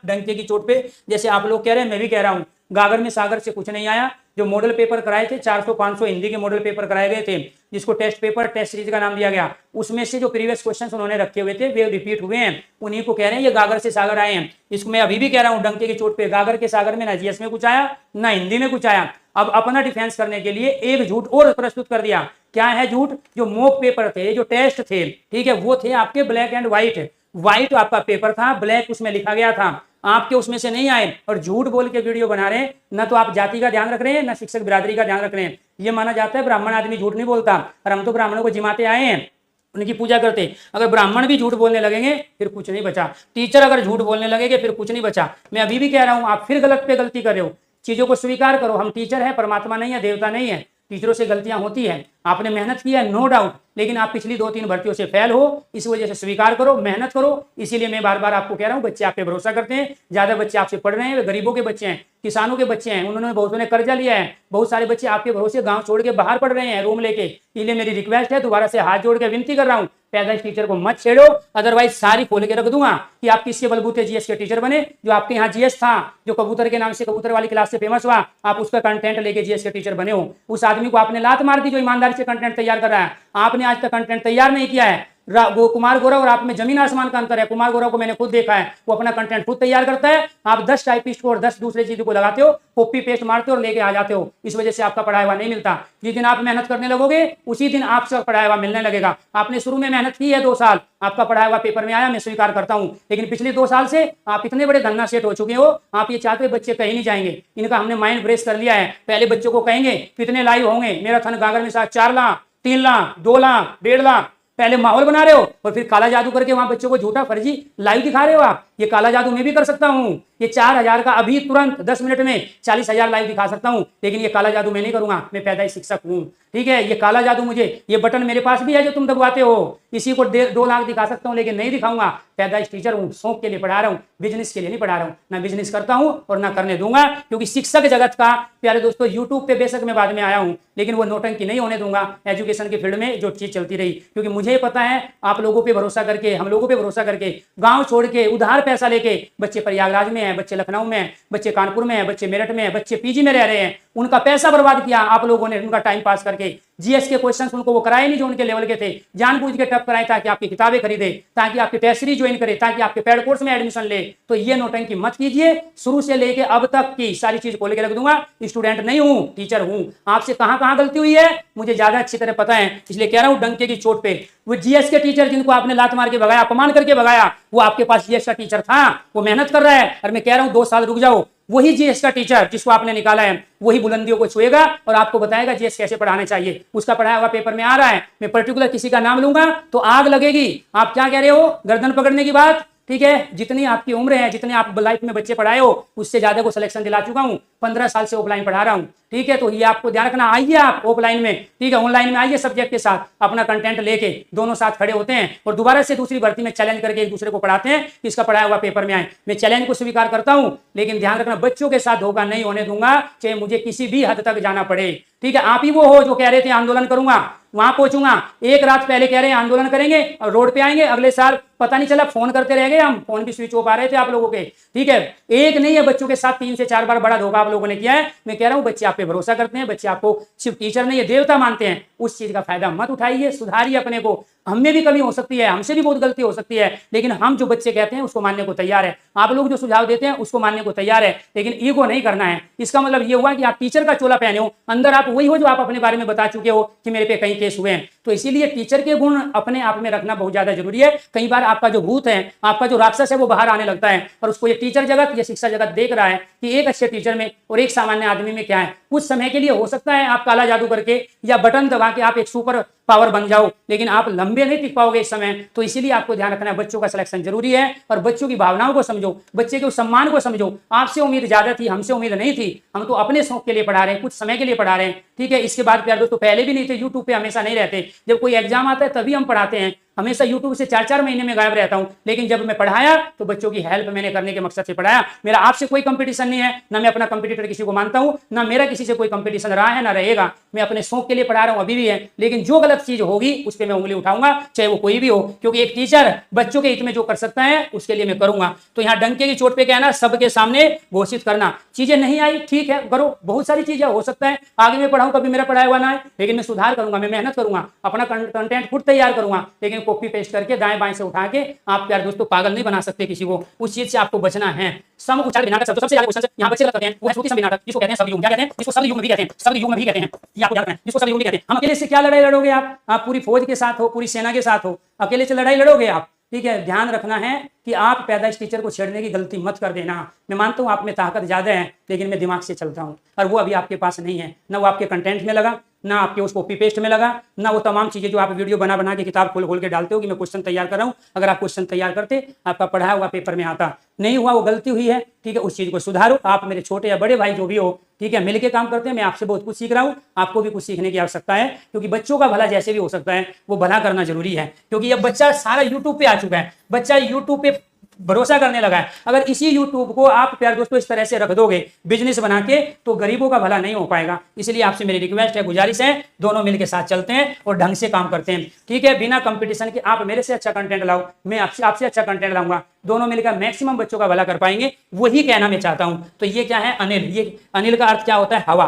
डंके की चोट पे। जैसे आप लोग कह रहे हैं, मैं भी कह रहा हूँ, गागर में सागर से कुछ नहीं आया। जो मॉडल पेपर कराए थे 400-500 हिंदी के मॉडल पेपर कराए गए थे, जिसको टेस्ट पेपर टेस्ट सीरीज का नाम दिया गया, उसमें से जो प्रीवियस क्वेश्चन उन्होंने रखे हुए थे वे रिपीट हुए हैं। उन्हीं को कह रहे हैं ये गागर से सागर आए हैं। इसको मैं अभी भी कह रहा हूँ, डंके की चोट पे, गागर के सागर में ना जीएस में कुछ आया ना हिंदी में कुछ आया। अब अपना डिफेंस करने के लिए एक झूठ और प्रस्तुत कर दिया। क्या है झूठ? जो मॉक पेपर थे, जो टेस्ट थे, ठीक है, वो थे आपके ब्लैक एंड व्हाइट। व्हाइट आपका पेपर था, ब्लैक उसमें लिखा गया था, आपके उसमें से नहीं आए। और झूठ बोल के वीडियो बना रहे हैं। न तो आप जाति का ध्यान रख रहे हैं, न शिक्षक बिरादरी का ध्यान रख रहे हैं। ये माना जाता है ब्राह्मण आदमी झूठ नहीं बोलता, और हम तो ब्राह्मणों को जिमाते आए हैं, उनकी पूजा करते। अगर ब्राह्मण भी झूठ बोलने लगेंगे फिर कुछ नहीं बचा। टीचर अगर झूठ बोलने लगेंगे फिर कुछ नहीं बचा। मैं अभी भी कह रहा हूं, आप फिर गलत पे गलती कर रहे हो। चीजों को स्वीकार करो। हम टीचर है, परमात्मा नहीं है, देवता नहीं है। टीचरों से गलतियां होती है, आपने मेहनत की है, नो डाउट, लेकिन आप पिछली 2-3 भर्तियों से फेल हो, इस वजह से स्वीकार करो, मेहनत करो। इसीलिए मैं बार बार आपको कह रहा हूं, बच्चे आप पे भरोसा करते हैं, ज्यादा बच्चे आपसे पढ़ रहे हैं, वे गरीबों के बच्चे हैं, किसानों के बच्चे हैं, उन्होंने बहुतों ने कर्जा लिया है, बहुत सारे बच्चे आपके भरोसे गांव छोड़ के बाहर पढ़ रहे हैं रूम लेके। इसलिए मेरी रिक्वेस्ट है, दोबारा से हाथ जोड़ के विनती कर रहा हूं, पैदाइश टीचर को मत छेड़ो, अदरवाइज सारी खोल के रख दूंगा कि आप किसके बलबूते जीएस के टीचर बने। जो आपके यहाँ जीएस था, जो कबूतर के नाम से कबूतर वाली क्लास से फेमस हुआ, आप उसका कंटेंट लेके जीएस के टीचर बने हो। उस आदमी को आपने लात मार दी जो ईमानदारी से कंटेंट तैयार कर रहा है। आपने आज तक कंटेंट तैयार नहीं किया है। वो कुमार गौरव और आप में जमीन आसमान का अंतर है। कुमार गौरव को मैंने खुद देखा है, वो अपना कंटेंट खुद तैयार करता है। आप 10 टाइपिस्ट को और 10 दूसरे चीजों को लगाते हो, कॉपी पेस्ट मारते हो और लेके आ जाते हो। इस वजह से आपका पढ़ाया हुआ नहीं मिलता। जिस दिन आप मेहनत करने लगोगे उसी दिन आपसे पढ़ाया हुआ मिलने लगेगा। आपने शुरू में मेहनत की है 2 साल, आपका पढ़ाया हुआ पेपर में आया, मैं स्वीकार करता हूं, लेकिन पिछले 2 साल से आप इतने बड़े धन्ना सेठ हो चुके हो, आप ये चाहते बच्चे कहीं नहीं जाएंगे। इनका हमने माइंड ब्रेस कर लिया है। पहले बच्चों को कहेंगे कितने लाइव होंगे, मेरा थन गागर में 4 लाख, 3 लाख, 2 लाख, 1.5 लाख, पहले माहौल बना रहे हो और फिर काला जादू करके वहां बच्चों को झूठा फर्जी लाइव दिखा रहे हो। आप ये काला जादू मैं भी कर सकता हूं। ये 4000 का अभी तुरंत 10 मिनट में 40,000 लाइव दिखा सकता हूं, लेकिन ये काला जादू मैं नहीं करूंगा। मैं पैदाइश शिक्षक हूं, ठीक है। ये काला जादू मुझे, ये बटन मेरे पास भी है जो तुम दबाते हो, इसी को 2 लाख दिखा सकता हूं, लेकिन नहीं दिखाऊंगा। पैदाइश टीचर हूं, शौक के लिए पढ़ा रहा हूं, बिजनेस के लिए नहीं पढ़ा रहा हूं। ना बिजनेस करता हूं और ना करने दूंगा, क्योंकि शिक्षक जगत का, प्यारे दोस्तों, यूट्यूब पे बेशक मैं बाद में आया हूं, लेकिन वो नौटंकी नहीं होने दूंगा एजुकेशन के फील्ड में जो चीज चलती रही। क्योंकि मुझे पता है आप लोगों पे भरोसा करके, हम लोगों पे भरोसा करके, गांव छोड़ के उधार पैसा लेके बच्चे प्रयागराज में हैं, बच्चे लखनऊ में हैं, बच्चे कानपुर में हैं, बच्चे मेरठ में हैं, बच्चे पीजी में रह रहे हैं। उनका पैसा बर्बाद किया आप लोगों ने, उनका टाइम पास करके। जीएस के क्वेश्चंस उनको वो कराए नहीं जो उनके लेवल के थे, जानबूझ के टफ कराए ताकि आपकी किताबें खरीदे, ताकि आपकी टेस्ट सीरीज ज्वाइन करे, ताकि आपके पेड कोर्स में एडमिशन ले। तो ये नौटंकी मत कीजिए। शुरू से लेके अब तक की सारी चीज खोल के रख दूंगा। स्टूडेंट नहीं हूं, टीचर हूं। आपसे कहां कहां गलती हुई है मुझे ज्यादा अच्छी तरह पता है, इसलिए कह रहा हूं डंके की चोट पे। वो जीएस के टीचर जिनको आपने लात मार के भगाया, अपमान करके भगाया, वो आपके पास जीएस का टीचर था, वो मेहनत कर रहा है। और मैं कह रहा हूं 2 साल रुक जाओ, वही जीएस का टीचर जिसको आपने निकाला है वही बुलंदियों को छुएगा और आपको बताएगा जीएस कैसे पढ़ाने चाहिए। उसका पढ़ाया हुआ पेपर में आ रहा है। मैं पर्टिकुलर किसी का नाम लूंगा तो आग लगेगी। आप क्या कह रहे हो, गर्दन पकड़ने की बात, ठीक है। जितनी आपकी उम्र है, जितने आप लाइफ में बच्चे पढ़ाए हो, उससे ज्यादा को सिलेक्शन दिला चुका हूं। 15 साल से ऑफलाइन पढ़ा रहा हूं, ठीक है। तो ये आपको ध्यान रखना। आइए आप ऑफलाइन में, ठीक है, ऑनलाइन में आइए सब्जेक्ट के साथ, अपना कंटेंट लेके दोनों साथ खड़े होते हैं और दोबारा से दूसरी भर्ती में चैलेंज करके एक दूसरे को पढ़ाते हैं कि इसका पढ़ाया हुआ पेपर में आए। मैं चैलेंज को स्वीकार करता हूं, लेकिन ध्यान रखना बच्चों के साथ धोखा नहीं होने दूंगा, चाहे मुझे किसी भी हद तक जाना पड़े, ठीक है। आप ही वो हो जो कह रहे थे आंदोलन करूंगा, वहां पहुंचूंगा। एक रात पहले कह रहे हैं आंदोलन करेंगे और रोड पे आएंगे, अगले साल पता नहीं चला फोन करते रह गए हम, फोन भी स्विच ऑफ आ रहे थे आप लोगों के, ठीक है। एक नहीं है, बच्चों के साथ 3 से 4 बार बड़ा धोखा आप लोगों ने किया है। मैं कह रहा हूं बच्चे आप पे भरोसा करते हैं, बच्चे आपको सिर्फ टीचर नहीं है देवता मानते हैं। उस चीज का फायदा मत उठाइए, सुधारिए अपने को। हमें भी कमी हो सकती है, हमसे भी बहुत गलती हो सकती है, लेकिन हम जो बच्चे कहते हैं उसको मानने को तैयार है। आप लोग जो सुझाव देते हैं उसको मानने को तैयार है, लेकिन ईगो नहीं करना है। इसका मतलब ये हुआ कि आप टीचर का चोला पहने हो, अंदर आप वही हो जो आप अपने बारे में बता चुके हो कि मेरे पे कई केस हुए हैं। तो इसीलिए टीचर के गुण अपने आप में रखना बहुत ज्यादा जरूरी है। कई बार आपका जो भूत है, आपका जो राक्षस है, वो बाहर आने लगता है और उसको ये टीचर जगत, ये शिक्षा जगत देख रहा है कि एक अच्छे टीचर में और एक सामान्य आदमी में क्या है। कुछ समय के लिए हो सकता है आप काला जादू करके या बटन दबा के आप एक सुपर पावर बन जाओ, लेकिन आप लंबे नहीं टिक पाओगे इस समय। तो इसीलिए आपको ध्यान रखना है, बच्चों का सिलेक्शन जरूरी है और बच्चों की भावनाओं को समझो, बच्चे के सम्मान को समझो। आपसे उम्मीद ज्यादा थी, हमसे उम्मीद नहीं थी, हम तो अपने शौक के लिए पढ़ा रहे हैं, कुछ समय के लिए पढ़ा रहे हैं, ठीक है। इसके बाद प्यारे दोस्तों पहले भी नहीं थे, यूट्यूब पे हमेशा नहीं रहते। जब कोई एग्जाम आता है तभी हम पढ़ाते हैं। हमेशा यूट्यूब से 4-4 महीने में गायब रहता हूं, लेकिन जब मैं पढ़ाया तो बच्चों की हेल्प मैंने करने के मकसद से पढ़ाया। मेरा आपसे कोई कंपटीशन नहीं है, ना मैं अपना कंपटीटर किसी को मानता हूं, ना मेरा किसी से कोई कंपटीशन रहा है ना रहेगा। मैं अपने शौक के लिए पढ़ा रहा हूं, अभी भी है, लेकिन जो गलत चीज होगी उस पर मैं उंगली उठाऊंगा, चाहे वो कोई भी हो, क्योंकि एक टीचर बच्चों के हित में जो कर सकता है उसके लिए मैं करूंगा। तो यहाँ डंके की चोट पे क्या है ना, सबके सामने घोषित करना। चीजें नहीं आई ठीक है, करो, बहुत सारी चीजें हो सकता है आगे मैं पढ़ाऊं कभी मेरा पढ़ाया हुआ ना है, लेकिन मैं सुधार करूंगा, मैं मेहनत करूंगा, अपना कंटेंट खुद तैयार करूंगा, लेकिन कॉपी पेस्ट करके दाएं बाएं से उठा के आप प्यार दोस्तों पागल नहीं बना सकते किसी को। उस चीज से आपको बचना है। सम उच्चार बिना सबसे ज्यादा क्वेश्चन यहाँ बच्चे करते हैं, वो है श्रुति सम बिना, जिसको कहते हैं शब्द युग्म। क्या कहते हैं? जिसको शब्द युग्म भी कहते हैं, शब्द युग्म भी कहते हैं, ये आपको याद रखना है, जिसको शब्द युग्म भी कहते हैं। हम अकेले से क्या लड़ाई लड़ोगे आप पूरी फौज के साथ हो, पूरी सेना के साथ हो, अकेले से लड़ाई लड़ोगे आप, ठीक है। ध्यान रखना है कि आप पैदाइश टीचर को छेड़ने की गलती मत कर देना। मैं मानता हूं आप में ताकत ज्यादा है, लेकिन मैं दिमाग से चलता हूं, और वो अभी आपके पास नहीं है। ना वो आपके कंटेंट में लगा, ना आपके उस कॉपी पेस्ट में लगा, ना वो तमाम चीजें जो आप वीडियो बना बना के किताब खोल खोल के डालते हो कि मैं क्वेश्चन तैयार कर रहा हूं। अगर आप क्वेश्चन तैयार करते, आपका पढ़ाया हुआ पेपर में आता। नहीं हुआ, वो गलती हुई है, ठीक है, उस चीज को सुधारो। आप मेरे छोटे या बड़े भाई जो भी हो, ठीक है, मिलके काम करते हैं। मैं आपसे बहुत कुछ सीख रहा हूं, आपको भी कुछ सीखने की आवश्यकता है, क्योंकि बच्चों का भला जैसे भी हो सकता है वो भला करना जरूरी है। क्योंकि अब बच्चा सारा यूट्यूब पे आ चुका है, बच्चा यूट्यूब पे भरोसा करने लगा है। अगर इसी यूट्यूब को आप प्यार दोस्तों इस तरह से रख दोगे बिजनेस बना के, तो गरीबों का भला नहीं हो पाएगा। इसलिए आपसे मेरी रिक्वेस्ट है, गुजारिश है, दोनों मिलके साथ चलते हैं और ढंग से काम करते हैं, ठीक है। बिना कंपटीशन के आप मेरे से अच्छा कंटेंट लाओ, मैं आपसे अच्छा कंटेंट लाऊंगा, दोनों मिलकर मैक्सिमम बच्चों का भला कर पाएंगे। वही कहना मैं चाहता हूं। तो ये क्या है? अनिल। ये अनिल का अर्थ क्या होता है? हवा।